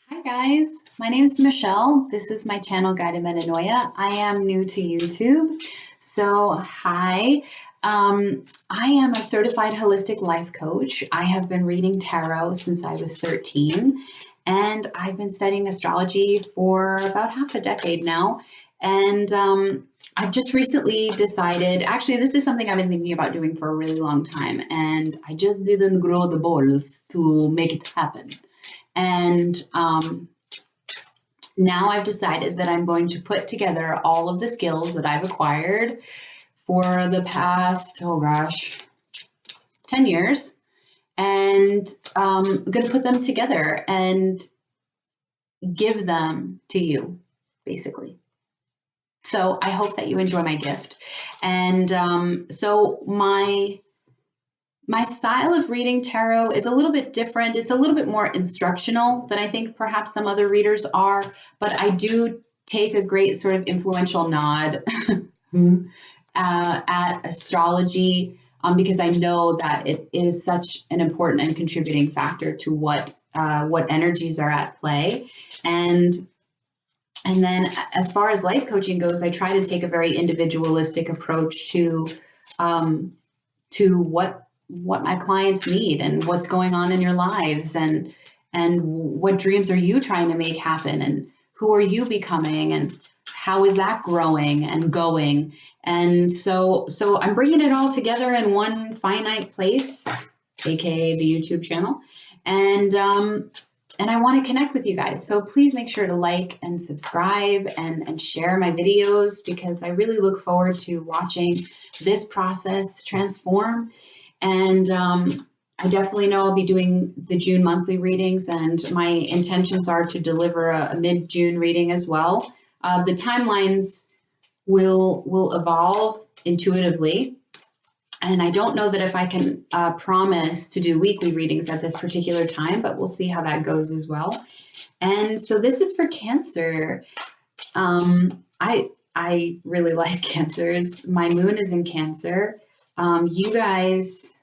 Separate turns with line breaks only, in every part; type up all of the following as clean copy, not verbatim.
Hi guys, my name is Michelle. This is my channel Guided Metanoia. I am new to YouTube, so hi. I am a certified holistic life coach. I have been reading tarot since I was 13, and I've been studying astrology for about half a decade now. And I've just recently decided, actually, this is something I've been thinking about doing for a really long time, and I just didn't grow the balls to make it happen. And now I've decided that I'm going to put together all of the skills that I've acquired for the past, 10 years. And I'm going to put them together and give them to you, basically. So I hope that you enjoy my gift. And so my style of reading tarot is a little bit different. It's a little bit more instructional than I think perhaps some other readers are, but I do take a great sort of influential nod at astrology because I know that it is such an important and contributing factor to what energies are at play. And then as far as life coaching goes, I try to take a very individualistic approach to what my clients need and what's going on in your lives and what dreams are you trying to make happen and who are you becoming and how is that growing and going. And so I'm bringing it all together in one finite place, aka the YouTube channel, and I want to connect with you guys. So please make sure to like and subscribe and share my videos because I really look forward to watching this process transform. And I definitely know I'll be doing the June monthly readings, and my intentions are to deliver a mid-June reading as well. The timelines will evolve intuitively, and I don't know that if I can promise to do weekly readings at this particular time, but we'll see how that goes as well. And so this is for Cancer. I really like Cancers. My moon is in Cancer. You guys,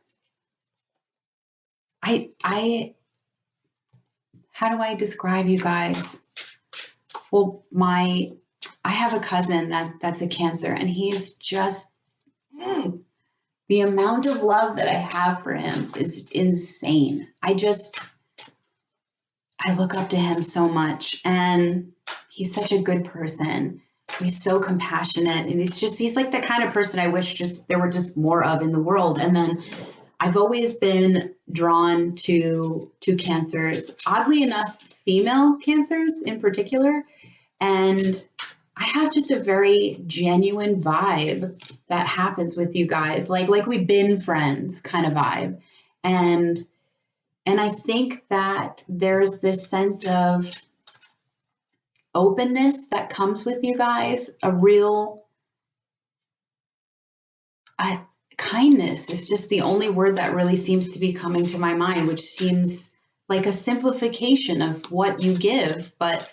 how do I describe you guys? Well, I have a cousin that's a Cancer, and he's just, the amount of love that I have for him is insane. I look up to him so much, and he's such a good person. He's so compassionate, and he's like the kind of person I wish there were just more of in the world. And then I've always been drawn to Cancers, oddly enough, female Cancers in particular. And I have just a very genuine vibe that happens with you guys, like we've been friends kind of vibe. And I think that there's this sense of openness that comes with you guys, a real kindness is just the only word that really seems to be coming to my mind, which seems like a simplification of what you give. But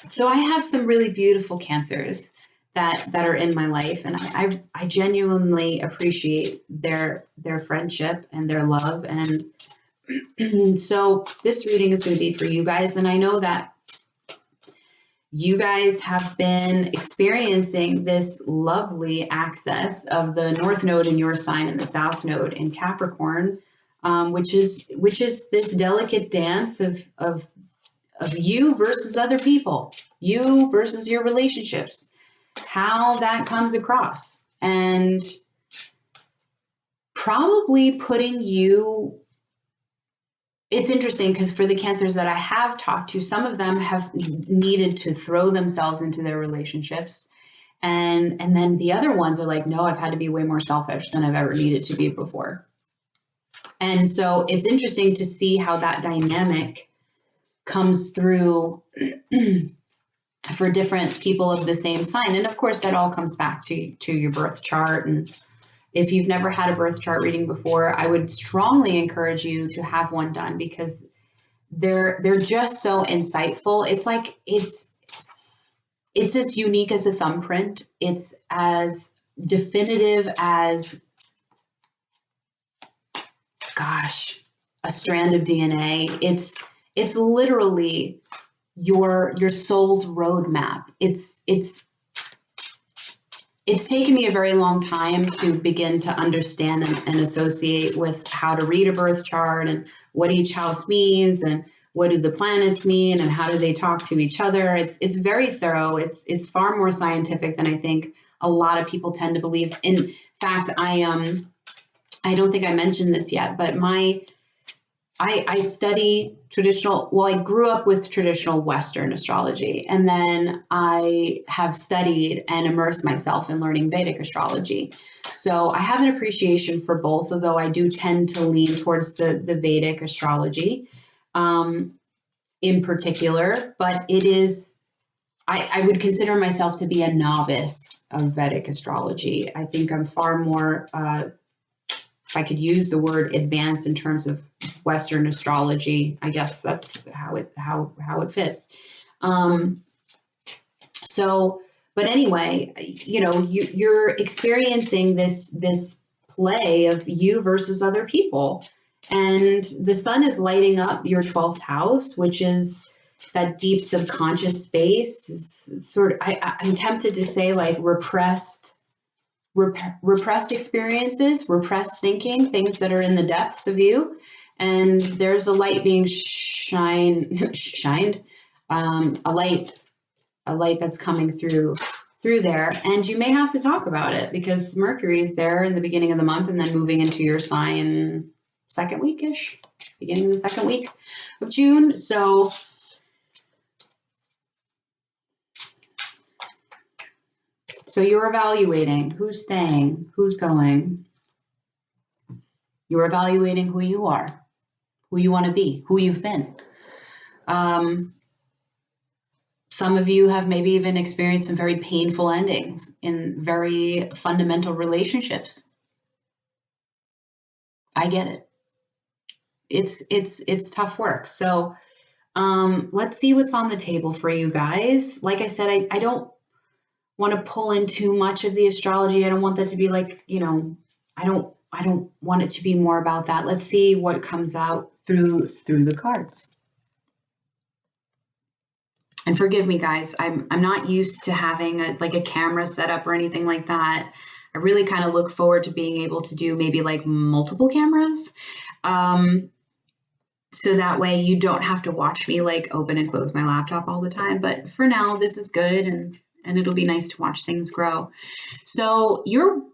so I have some really beautiful Cancers that are in my life, and I genuinely appreciate their friendship and their love. And so this reading is going to be for you guys, and I know that you guys have been experiencing this lovely access of the North Node in your sign and the South Node in Capricorn, which is this delicate dance of you versus other people, you versus your relationships, how that comes across, and probably putting you. It's interesting because for the Cancers that I have talked to, some of them have needed to throw themselves into their relationships. And then the other ones are like, no, I've had to be way more selfish than I've ever needed to be before. And so it's interesting to see how that dynamic comes through for different people of the same sign. And of course, that all comes back to your birth chart. And if you've never had a birth chart reading before, I would strongly encourage you to have one done because they're just so insightful. It's like it's as unique as a thumbprint. It's as definitive as, a strand of DNA. It's literally your soul's roadmap. It's taken me a very long time to begin to understand and associate with how to read a birth chart and what each house means and what do the planets mean and how do they talk to each other. It's very thorough. It's far more scientific than I think a lot of people tend to believe. In fact, I don't think I mentioned this yet, but I study traditional, well, I grew up with traditional Western astrology, and then I have studied and immersed myself in learning Vedic astrology. So I have an appreciation for both, although I do tend to lean towards the Vedic astrology in particular, but it is, I would consider myself to be a novice of Vedic astrology. I think I'm far more, if I could use the word advanced in terms of Western astrology, I guess that's how it fits. But anyway, you're experiencing this play of you versus other people, and the sun is lighting up your 12th house, which is that deep subconscious space. Sort of, I'm tempted to say like repressed experiences, repressed thinking, things that are in the depths of you. And there's a light being shined, a light that's coming through there. And you may have to talk about it because Mercury is there in the beginning of the month and then moving into your sign second week-ish, beginning of the second week of June. So you're evaluating who's staying, who's going. You're evaluating who you are, who you want to be, who you've been. Some of you have maybe even experienced some very painful endings in very fundamental relationships. I get it. It's tough work. So let's see what's on the table for you guys. Like I said, I don't want to pull in too much of the astrology. I don't want that to be like, I don't want it to be more about that. Let's see what comes out through the cards. And forgive me, guys, I'm not used to having a camera set up or anything like that. I really kind of look forward to being able to do maybe like multiple cameras. So that way you don't have to watch me like open and close my laptop all the time. But for now, this is good, and it'll be nice to watch things grow. So you're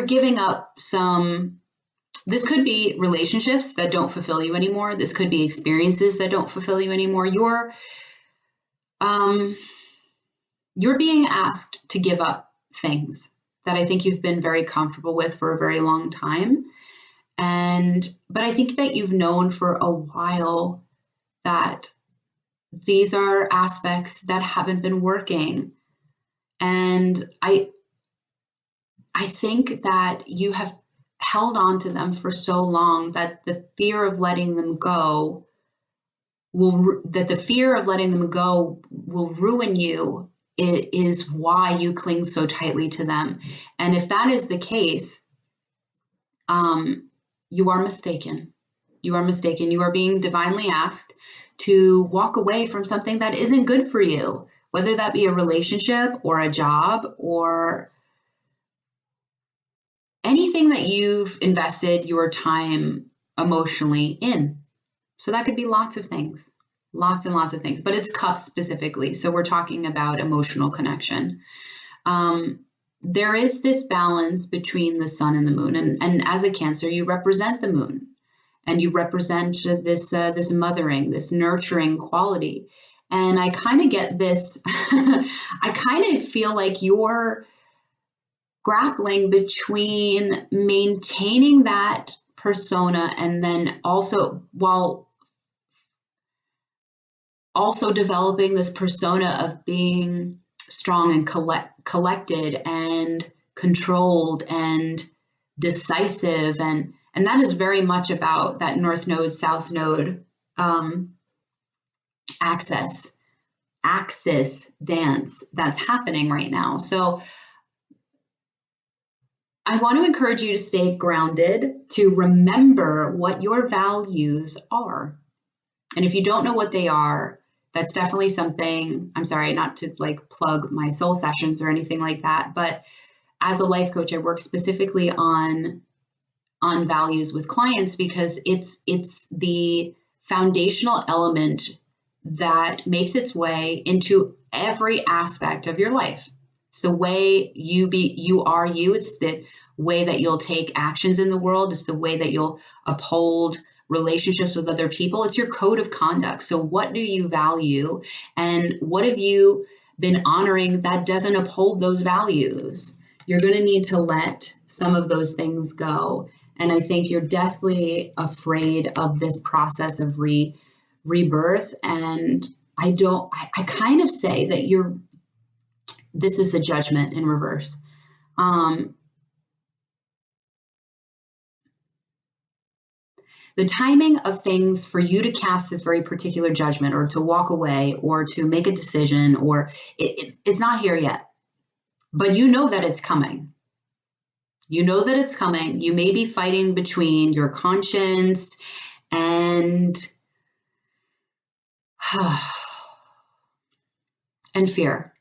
giving up some. This could be relationships that don't fulfill you anymore. This could be experiences that don't fulfill you anymore. You're being asked to give up things that I think you've been very comfortable with for a very long time. But I think that you've known for a while that these are aspects that haven't been working. And I think that you have held on to them for so long that the fear of letting them go will ruin you. It is why you cling so tightly to them. And if that is the case, you are mistaken. You are mistaken. You are being divinely asked to walk away from something that isn't good for you, whether that be a relationship or a job or anything that you've invested your time emotionally in. So that could be lots of things, lots and lots of things, but it's cups specifically. So we're talking about emotional connection. There is this balance between the sun and the moon. And as a Cancer, you represent the moon and you represent this mothering, this nurturing quality. And I kind of get this, I kind of feel like you're grappling between maintaining that persona and then also while also developing this persona of being strong and collected and controlled and decisive. And that is very much about that North Node, South Node axis dance that's happening right now. So I want to encourage you to stay grounded, to remember what your values are. And if you don't know what they are, that's definitely something, I'm sorry, not to like plug my soul sessions or anything like that, but as a life coach, I work specifically on values with clients because it's the foundational element that makes its way into every aspect of your life. It's the way you are you. It's the way that you'll take actions in the world. It's the way that you'll uphold relationships with other people. It's your code of conduct. So what do you value, and what have you been honoring that doesn't uphold those values? You're going to need to let some of those things go. And I think you're deathly afraid of this process of rebirth. And I kind of say that this is the judgment in reverse. The timing of things for you to cast this very particular judgment or to walk away or to make a decision, or it's not here yet, but you know that it's coming. You know that it's coming. You may be fighting between your conscience and fear.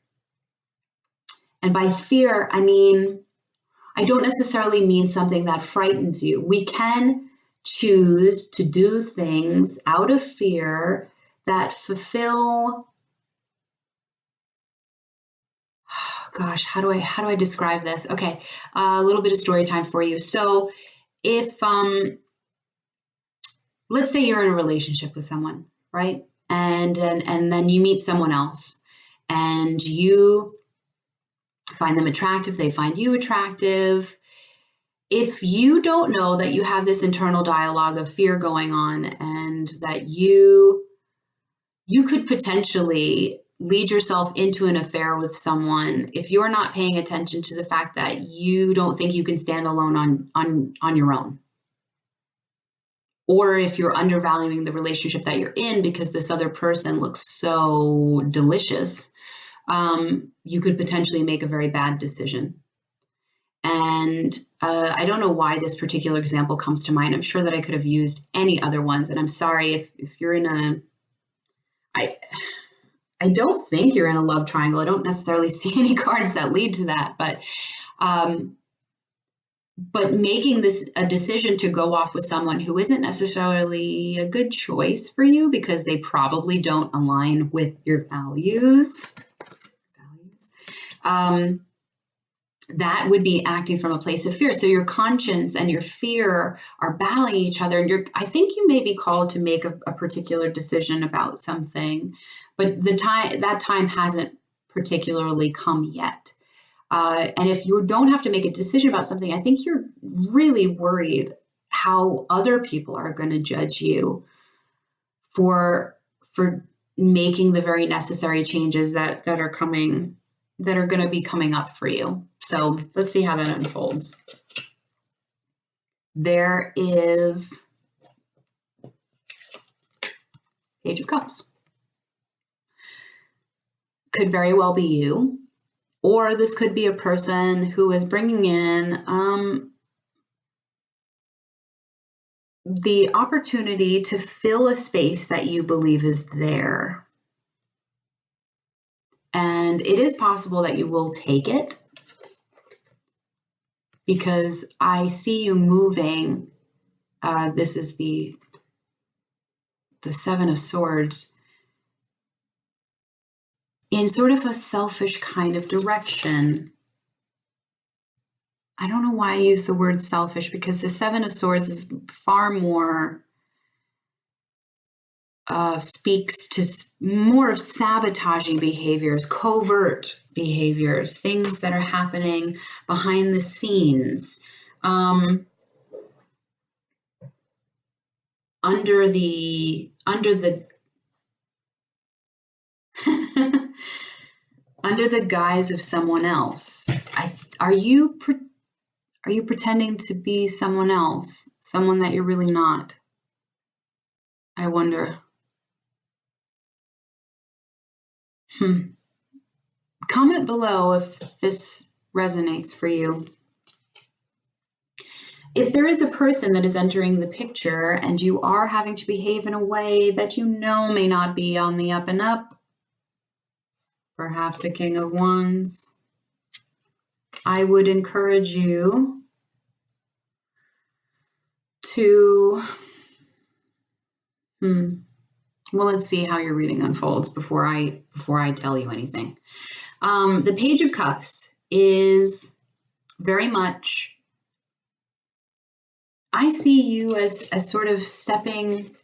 And by fear, I mean, I don't necessarily mean something that frightens you. We can choose to do things out of fear that fulfill, gosh, how do I describe this? Okay, a little bit of story time for you. So if, let's say you're in a relationship with someone, right? And then you meet someone else and you find them attractive, they find you attractive. If you don't know that you have this internal dialogue of fear going on and that you could potentially lead yourself into an affair with someone, if you're not paying attention to the fact that you don't think you can stand alone on your own, or if you're undervaluing the relationship that you're in because this other person looks so delicious, you could potentially make a very bad decision. And I don't know why this particular example comes to mind. I'm sure that I could have used any other ones. And I'm sorry if you're in I don't think you're in a love triangle. I don't necessarily see any cards that lead to that. But making this a decision to go off with someone who isn't necessarily a good choice for you because they probably don't align with your values. That would be acting from a place of fear. So your conscience and your fear are battling each other. And I think you may be called to make a particular decision about something, but that time hasn't particularly come yet. And if you don't have to make a decision about something, I think you're really worried how other people are going to judge you for making the very necessary changes that are coming, that are going to be coming up for you. So let's see how that unfolds. There is Page of Cups. Could very well be you, or this could be a person who is bringing in the opportunity to fill a space that you believe is there. And it is possible that you will take it, because I see you moving. This is the Seven of Swords, in sort of a selfish kind of direction. I don't know why I use the word selfish, because the Seven of Swords is far more, speaks to more of sabotaging behaviors, covert behaviors, things that are happening behind the scenes, under the under the guise of someone else. Are you pretending to be someone else, someone that you're really not? I wonder. Comment below if this resonates for you. if there is a person that is entering the picture and you are having to behave in a way that you know may not be on the up and up, perhaps a King of Wands, I would encourage you to, well, let's see how your reading unfolds before I tell you anything. The Page of Cups is very much, I see you as sort of stepping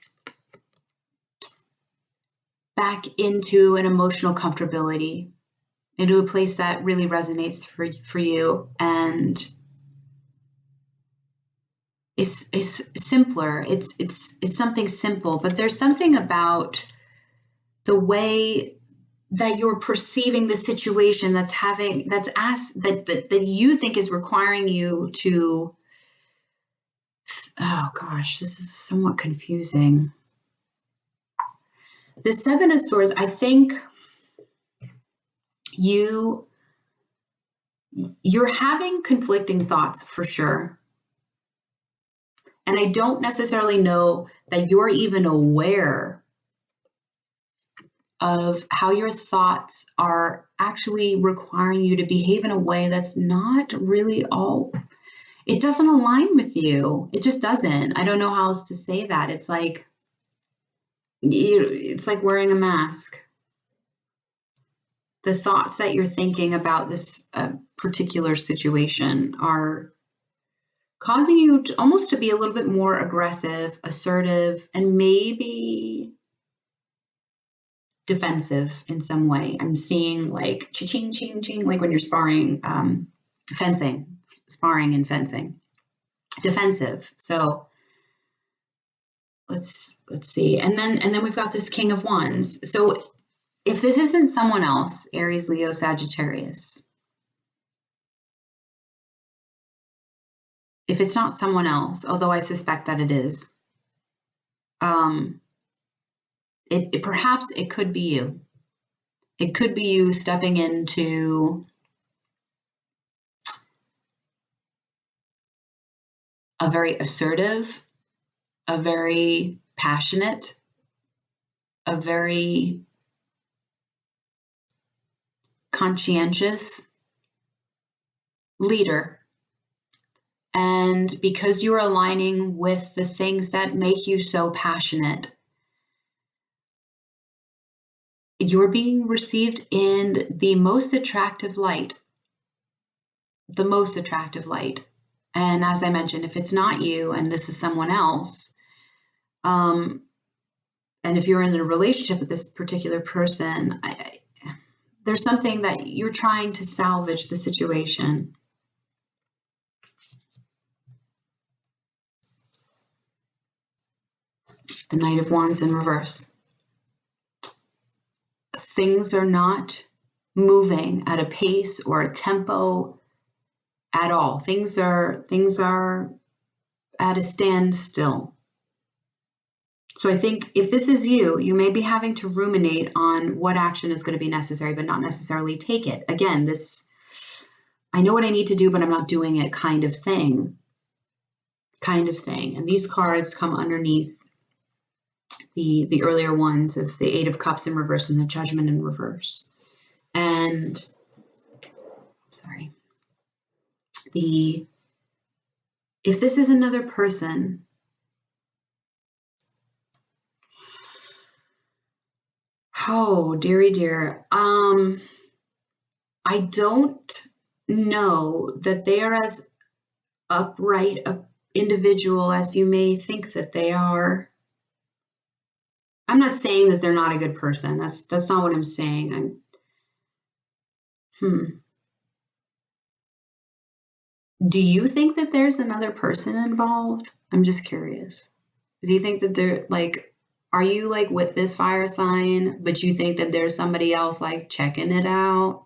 back into an emotional comfortability, into a place that really resonates for you, and it's simpler. It's something simple, but there's something about the way that you're perceiving the situation that you think is requiring you to, oh gosh, this is somewhat confusing. The Seven of Swords, I think you're having conflicting thoughts for sure. And I don't necessarily know that you're even aware of how your thoughts are actually requiring you to behave in a way that's not really it doesn't align with you. It just doesn't. I don't know how else to say that. It's like wearing a mask. The thoughts that you're thinking about this particular situation are causing you to almost to be a little bit more aggressive, assertive, and maybe defensive in some way. I'm seeing like ching, ching, ching, like when you're sparring, sparring and fencing, defensive. So let's see. And then we've got this King of Wands. So if this isn't someone else, Aries, Leo, Sagittarius, if it's not someone else, although I suspect that it is, perhaps it could be you. It could be you stepping into a very assertive, a very passionate, a very conscientious leader. And because you're aligning with the things that make you so passionate, you're being received in the most attractive light. The most attractive light. And as I mentioned, if it's not you and this is someone else, and if you're in a relationship with this particular person, there's something that you're trying to salvage the situation. The Knight of Wands in reverse. Things are not moving at a pace or a tempo at all. Things are at a standstill. So I think if this is you, you may be having to ruminate on what action is going to be necessary, but not necessarily take it. Again, this, I know what I need to do, but I'm not doing it kind of thing. And these cards come underneath the earlier ones of the Eight of Cups in reverse and the Judgment in reverse. And, sorry. If this is another person, oh, dearie dear, I don't know that they are as upright an individual as you may think that they are. I'm not saying that they're not a good person. That's not what I'm saying. Do you think that there's another person involved? I'm just curious. Do you think that they're like, are you like with this fire sign, but you think that there's somebody else like checking it out?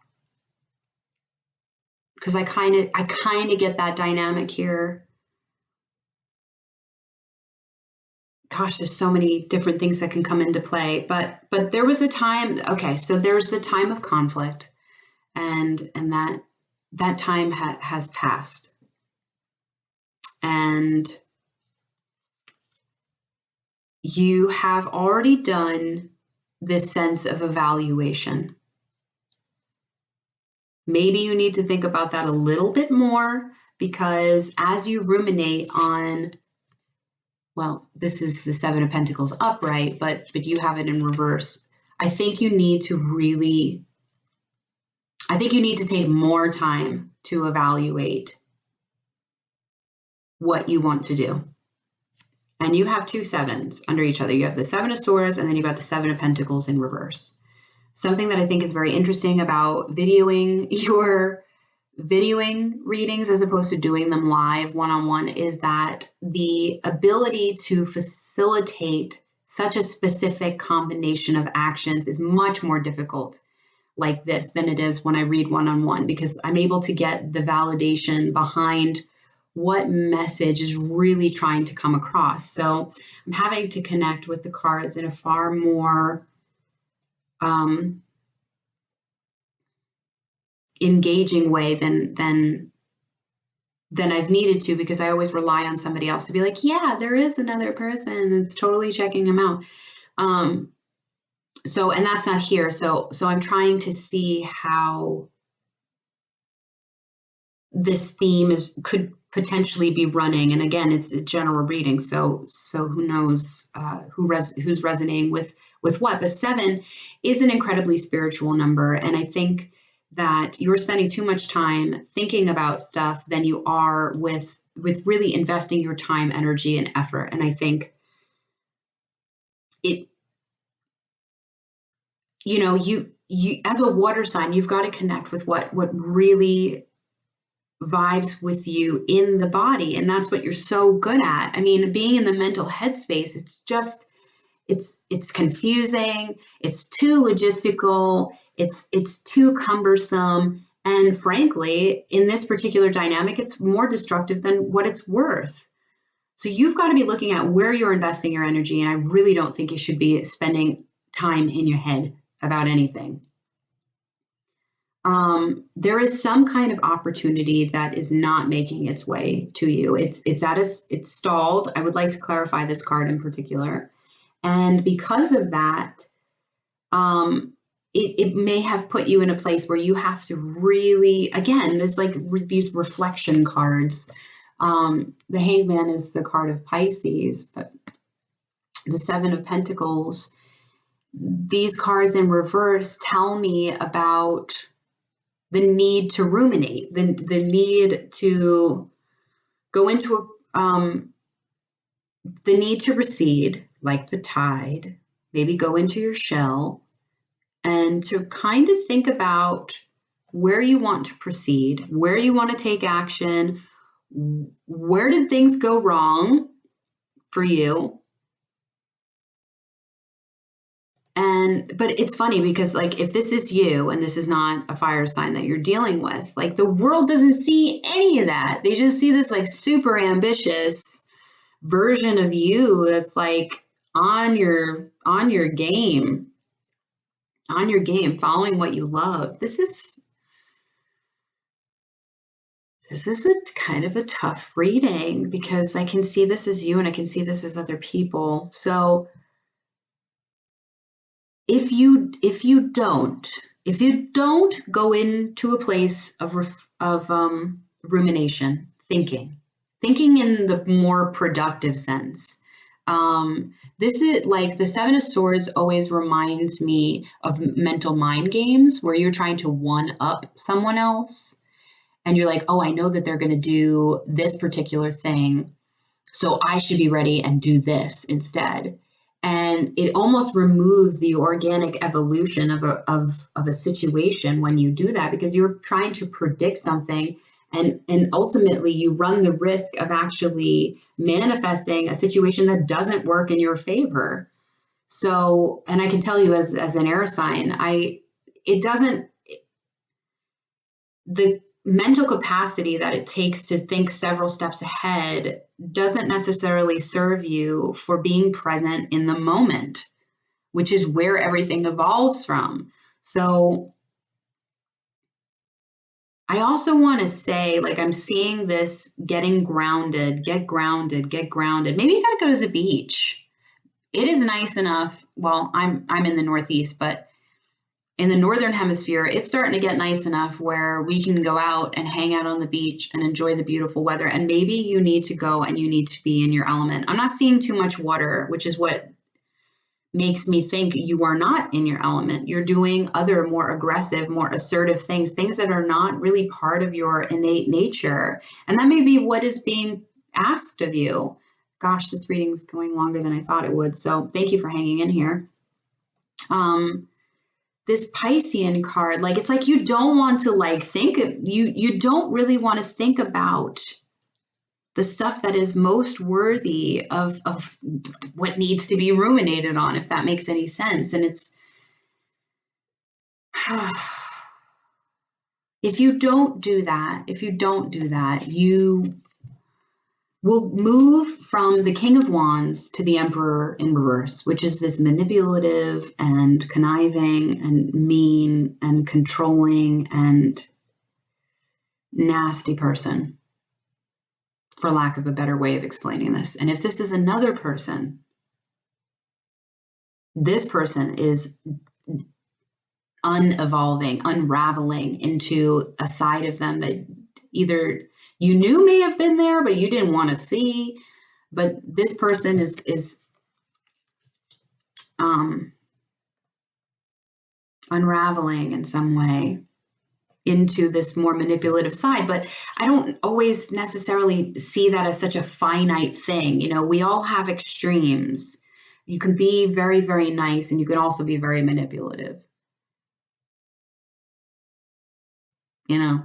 Because I kind of get that dynamic here. Gosh, there's so many different things that can come into play, but there was a time. Okay, so there's a time of conflict, and that time has passed. and you have already done this sense of evaluation. Maybe you need to think about that a little bit more, because as you ruminate on, well, this is the Seven of Pentacles upright, but you have it in reverse. I think you need to take more time to evaluate what you want to do. And you have two sevens under each other. You have the Seven of Swords, and then you've got the Seven of Pentacles in reverse. Something that I think is very interesting about videoing readings as opposed to doing them live one-on-one is that the ability to facilitate such a specific combination of actions is much more difficult like this than it is when I read one-on-one, because I'm able to get the validation behind what message is really trying to come across. So I'm having to connect with the cards in a far more engaging way than I've needed to, because I always rely on somebody else to be like, yeah, there is another person that's totally checking them out. So, and that's not here. So I'm trying to see how this theme could potentially be running. And again, it's a general reading. So who knows who's resonating with what. But 7 is an incredibly spiritual number. And I think that you're spending too much time thinking about stuff than you are with really investing your time, energy, and effort. And I think you as a water sign, you've got to connect with what really vibes with you in the body. And that's what you're so good at. I mean, being in the mental headspace, it's confusing. It's too logistical. It's too cumbersome. And frankly, in this particular dynamic, it's more destructive than what it's worth. So you've got to be looking at where you're investing your energy. And I really don't think you should be spending time in your head about anything. There is some kind of opportunity that is not making its way to you. It's stalled. I would like to clarify this card in particular. And because of that, it may have put you in a place where you have to really, again, there's like these reflection cards. The Hangman is the card of Pisces, but the Seven of Pentacles, these cards in reverse tell me about the need to ruminate, the need to go into the need to recede, like the tide, maybe go into your shell, and to kind of think about where you want to proceed, where you want to take action, where did things go wrong for you. But it's funny because, like, if this is you and this is not a fire sign that you're dealing with, like, the world doesn't see any of that. They just see this like super ambitious version of you that's like on your game, following what you love. This is a kind of a tough reading because I can see this as you and I can see this as other people. So if you don't go into a place of rumination, thinking in the more productive sense, this is like the Seven of Swords always reminds me of mental mind games where you're trying to one up someone else and you're like, oh, I know that they're going to do this particular thing, so I should be ready and do this instead. And it almost removes the organic evolution of a situation when you do that, because you're trying to predict something, and ultimately you run the risk of actually manifesting a situation that doesn't work in your favor. So, and I can tell you as an air sign, the mental capacity that it takes to think several steps ahead doesn't necessarily serve you for being present in the moment, which is where everything evolves from. So I also want to say, like, I'm seeing this getting grounded, get grounded, get grounded. Maybe you got to go to the beach. It is nice enough. Well, I'm in the Northeast, but in the Northern Hemisphere, it's starting to get nice enough where we can go out and hang out on the beach and enjoy the beautiful weather. And maybe you need to go and you need to be in your element. I'm not seeing too much water, which is what makes me think you are not in your element. You're doing other more aggressive, more assertive things that are not really part of your innate nature. And that may be what is being asked of you. Gosh, this reading is going longer than I thought it would. So thank you for hanging in here. This Piscean card, like, it's like you don't want to like think, you don't really want to think about the stuff that is most worthy of what needs to be ruminated on, if that makes any sense. And it's, if you don't do that, you will move from the King of Wands to the Emperor in reverse, which is this manipulative and conniving and mean and controlling and nasty person, for lack of a better way of explaining this. And if this is another person, this person is unevolving, unraveling into a side of them that either you knew may have been there, but you didn't want to see. But this person is unraveling in some way into this more manipulative side. But I don't always necessarily see that as such a finite thing. You know, we all have extremes. You can be very, very nice, and you can also be very manipulative. You know,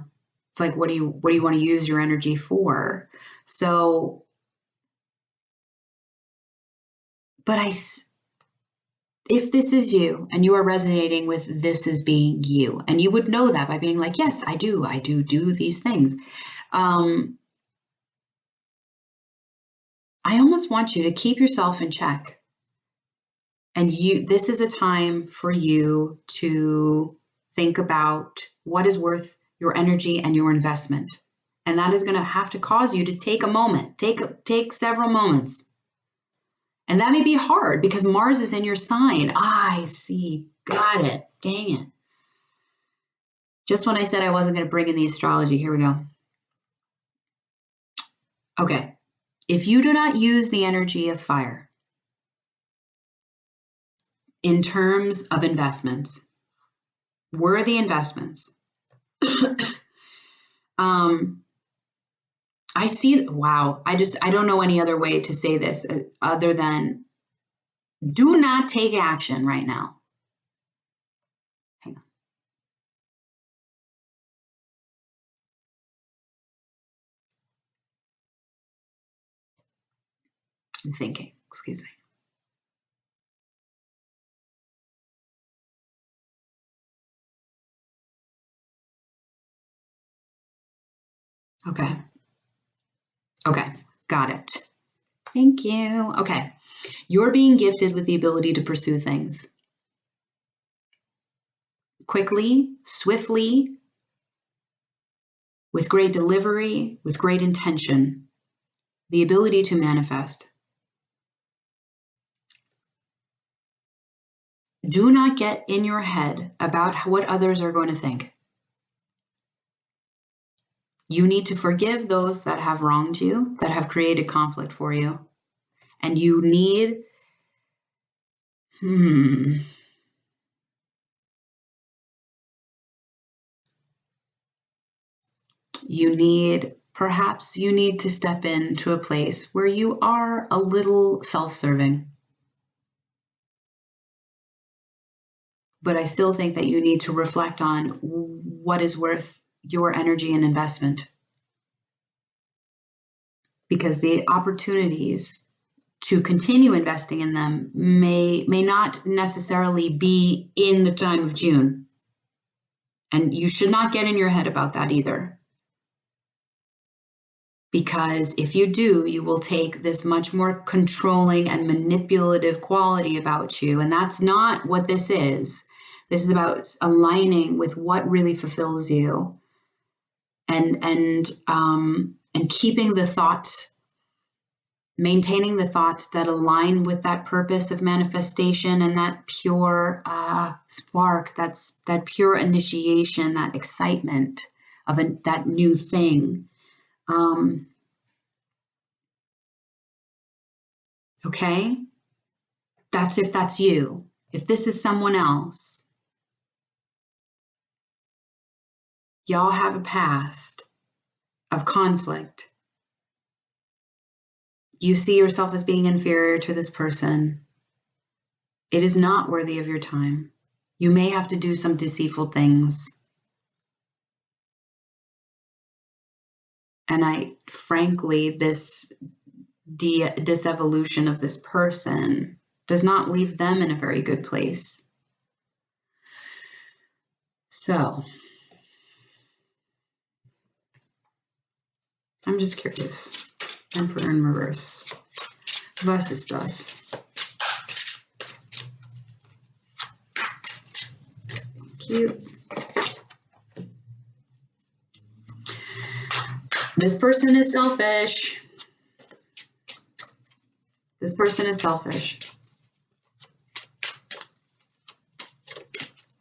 it's like, what do you want to use your energy for? So, but if this is you and you are resonating with this as being you, and you would know that by being like, yes, I do these things. I almost want you to keep yourself in check. And this is a time for you to think about what is worth your energy and your investment. And that is going to have to cause you to take a moment, take several moments. And that may be hard because Mars is in your sign. I see. Got it. Dang it. Just when I said I wasn't going to bring in the astrology, here we go. Okay. If you do not use the energy of fire in terms of investments, worthy investments, I see, wow, I don't know any other way to say this other than do not take action right now. Hang on. I'm thinking, excuse me. Okay, got it. Thank you. Okay, you're being gifted with the ability to pursue things quickly, swiftly, with great delivery, with great intention, the ability to manifest. Do not get in your head about what others are going to think. You need to forgive those that have wronged you, that have created conflict for you. And you need, perhaps you need to step into a place where you are a little self-serving. But I still think that you need to reflect on what is worth your energy and investment. Because the opportunities to continue investing in them may not necessarily be in the time of June. And you should not get in your head about that either. Because if you do, you will take this much more controlling and manipulative quality about you. And that's not what this is. This is about aligning with what really fulfills you. and keeping the thoughts, maintaining the thoughts that align with that purpose of manifestation and that pure spark, that pure initiation, that excitement of that new thing. Okay? That's if that's you. If this is someone else, y'all have a past of conflict. You see yourself as being inferior to this person. It is not worthy of your time. You may have to do some deceitful things. And frankly, this disevolution of this person does not leave them in a very good place. So, I'm just curious. Emperor in reverse. Was ist das? Thank you. This person is selfish. This person is selfish.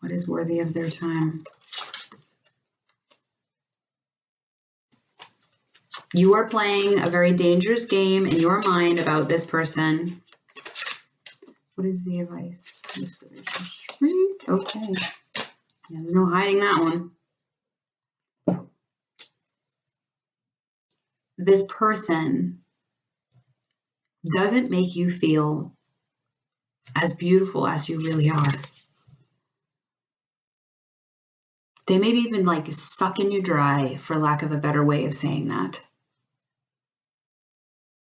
What is worthy of their time? You are playing a very dangerous game in your mind about this person. What is the advice? Okay. Yeah, there's no hiding that one. This person doesn't make you feel as beautiful as you really are. They maybe even like sucking you dry, for lack of a better way of saying that.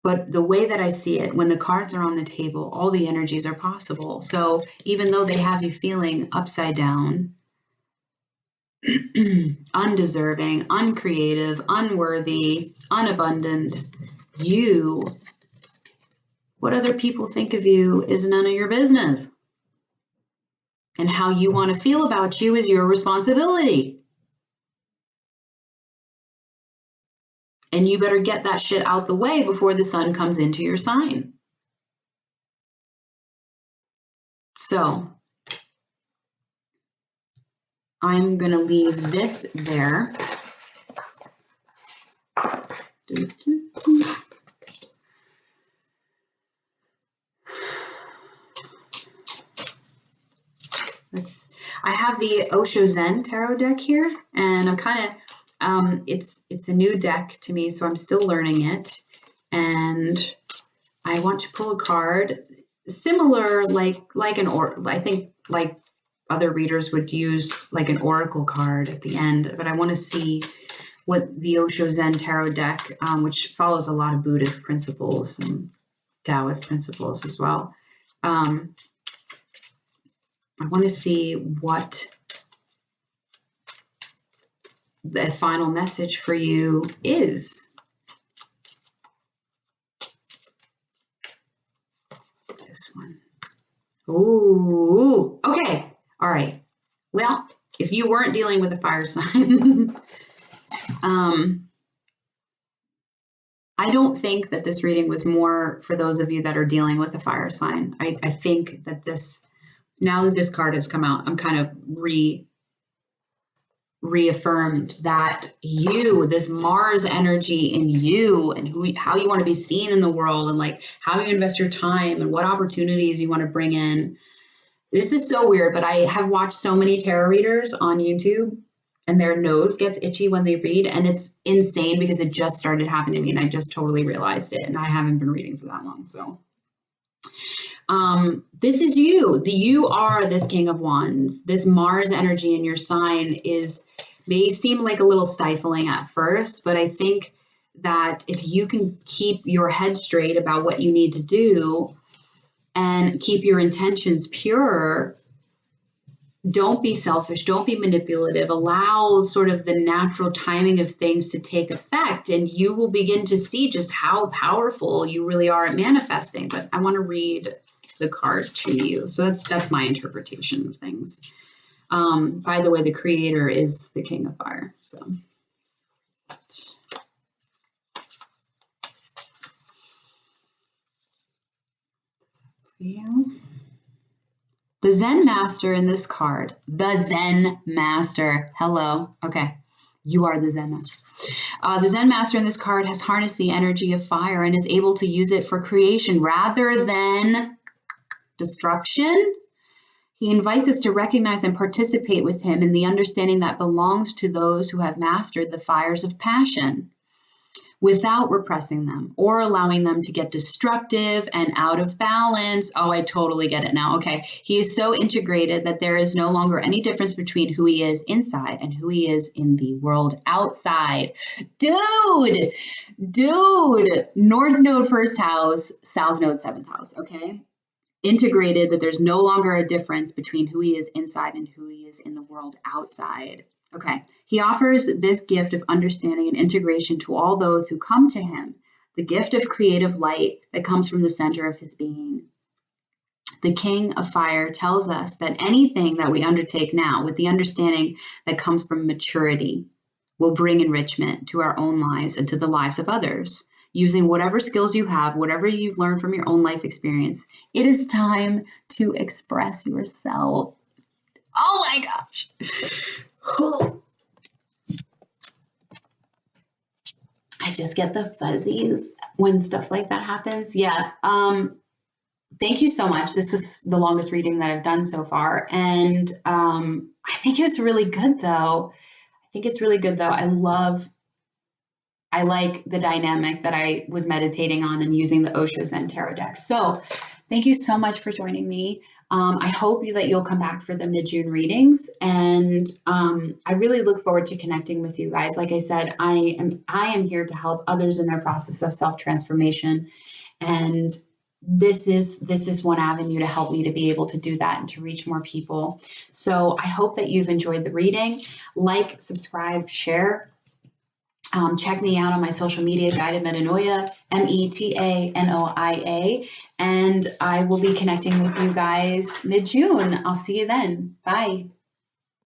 But the way that I see it, when the cards are on the table, all the energies are possible. So even though they have you feeling upside down, undeserving, uncreative, unworthy, unabundant, what other people think of you is none of your business. And how you want to feel about you is your responsibility. And you better get that shit out the way before the sun comes into your sign. So I'm going to leave this there. I have the Osho Zen tarot deck here, and I'm kind of, it's a new deck to me, so I'm still learning it. And I want to pull a card similar, like I think like other readers would use like an oracle card at the end, but I want to see what the Osho Zen tarot deck, which follows a lot of Buddhist principles and Taoist principles as well. I want to see what the final message for you is. This one. Ooh, okay. All right. Well, if you weren't dealing with a fire sign, I don't think that this reading was more for those of you that are dealing with a fire sign. I think that now that this card has come out, I'm kind of reaffirmed that this Mars energy in you and how you want to be seen in the world, and like how you invest your time and what opportunities you want to bring in. This is so weird, but I have watched so many tarot readers on YouTube and their nose gets itchy when they read, and it's insane because it just started happening to me and I just totally realized it, and I haven't been reading for that long. So this is you. You are this King of Wands. This Mars energy in your sign may seem like a little stifling at first, but I think that if you can keep your head straight about what you need to do and keep your intentions pure, don't be selfish, don't be manipulative, allow sort of the natural timing of things to take effect, and you will begin to see just how powerful you really are at manifesting. But I want to read the card to you. So that's my interpretation of things. By the way, the creator is the King of Fire. So The Zen Master in this card, the Zen Master, hello, okay, you are the Zen Master. The Zen Master in this card has harnessed the energy of fire and is able to use it for creation rather than destruction. He invites us to recognize and participate with him in the understanding that belongs to those who have mastered the fires of passion, without repressing them or allowing them to get destructive and out of balance. Oh, I totally get it now. Okay. He is so integrated that there is no longer any difference between who he is inside and who he is in the world outside. Dude, North Node first house, South Node seventh house. Okay. Integrated, that there's no longer a difference between who he is inside and who he is in the world outside. Okay, he offers this gift of understanding and integration to all those who come to him, the gift of creative light that comes from the center of his being. The King of Fire tells us that anything that we undertake now with the understanding that comes from maturity will bring enrichment to our own lives and to the lives of others. Using whatever skills you have, whatever you've learned from your own life experience, it is time to express yourself. Oh my gosh. I just get the fuzzies when stuff like that happens. Yeah. Thank you so much. This is the longest reading that I've done so far. And I think it's really good though. I like the dynamic that I was meditating on and using the Osho Zen Tarot deck. So thank you so much for joining me. I hope that you'll come back for the mid-June readings. And I really look forward to connecting with you guys. Like I said, I am here to help others in their process of self-transformation. And this is one avenue to help me to be able to do that and to reach more people. So I hope that you've enjoyed the reading. Like, subscribe, share. Check me out on my social media, Guided Metanoia, Metanoia, and I will be connecting with you guys mid-June. I'll see you then. Bye.